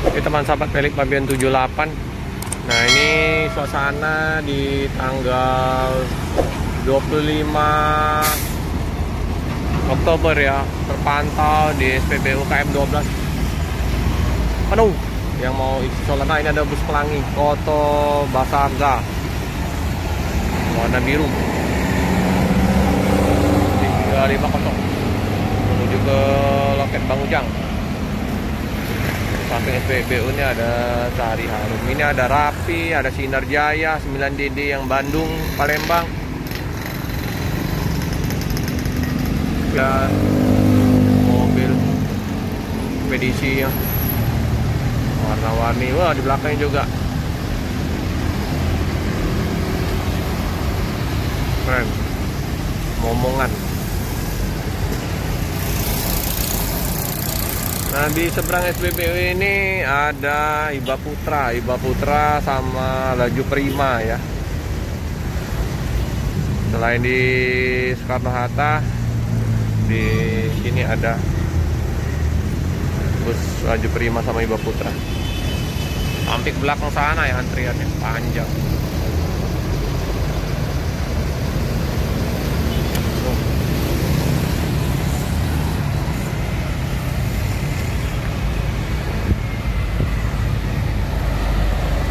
Ini teman sahabat Pelik Pabian 78. Nah, ini suasana di tanggal 25 Oktober ya. Terpantau di SPBU KM 12 penuh yang mau isi solar. Nah, ini ada bus pelangi Koto Basarga warna biru 350 menuju ke loket Bang Ujang. Samping SPBU ini ada Sehari Harum. Ini ada Rapi, ada Sinar Jaya, 9DD yang Bandung, Palembang. Ya, mobil ekspedisi yang warna-warni. Wah, di belakangnya juga keren. Momongan. Nah, di seberang SPBU ini ada Iba Putra sama Laju Prima ya. Selain di Soekarno Hatta, di sini ada bus Laju Prima sama Iba Putra. Sampai ke belakang sana ya antriannya panjang.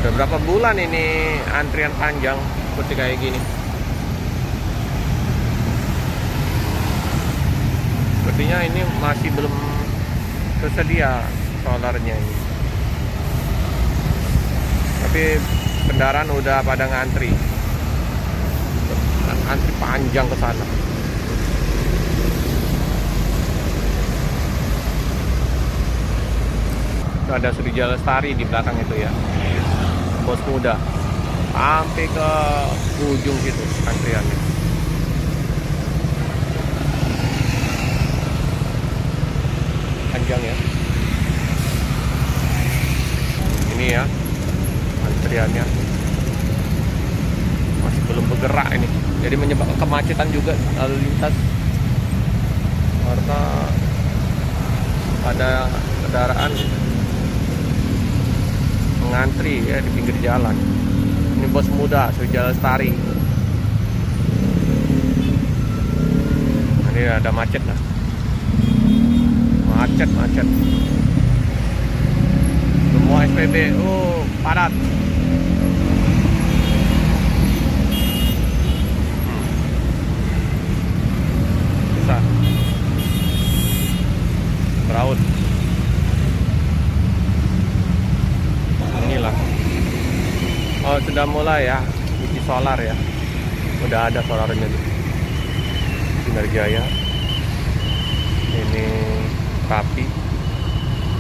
Udah berapa bulan ini antrian panjang seperti kayak gini. Sepertinya ini masih belum tersedia solarnya ini. Tapi kendaraan udah pada ngantri. Antri panjang ke sana. Itu ada Surya Lestari di belakang itu ya. Bos muda sampai ke ujung situ antriannya. Panjang ya. Ini ya antriannya masih belum bergerak ini. Jadi menyebabkan kemacetan juga lalu lintas karena ada kendaraan mengantri ya di pinggir jalan. Ini bos muda Surya Lestari. Ini ada macet lah. Macet. Semua SPBU padat. Bisa beraut. Inilah. Oh, sudah mulai ya isi solar ya. Udah ada solarnya di Sinar Jaya. Ini Rapi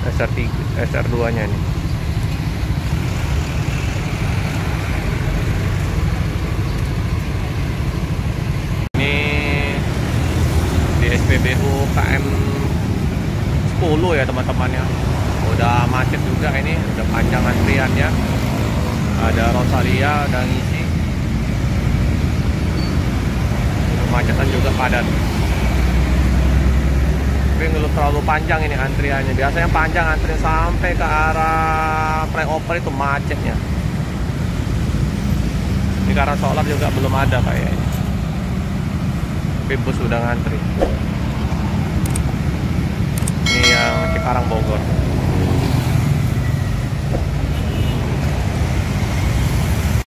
SR3, SR2 nya nih. Ini di SPBU KM 10 ya teman-teman ya. Udah macet juga ini, udah panjang antriannya. Ada Rosalia dan isi. Kemacetan juga padat. Tapi nggak terlalu panjang ini antriannya. Biasanya panjang antrian sampai ke arah flyover itu macetnya. Ini karena solar juga belum ada kayaknya. Tapi bus udah ngantri. Ini yang Cikarang Bogor.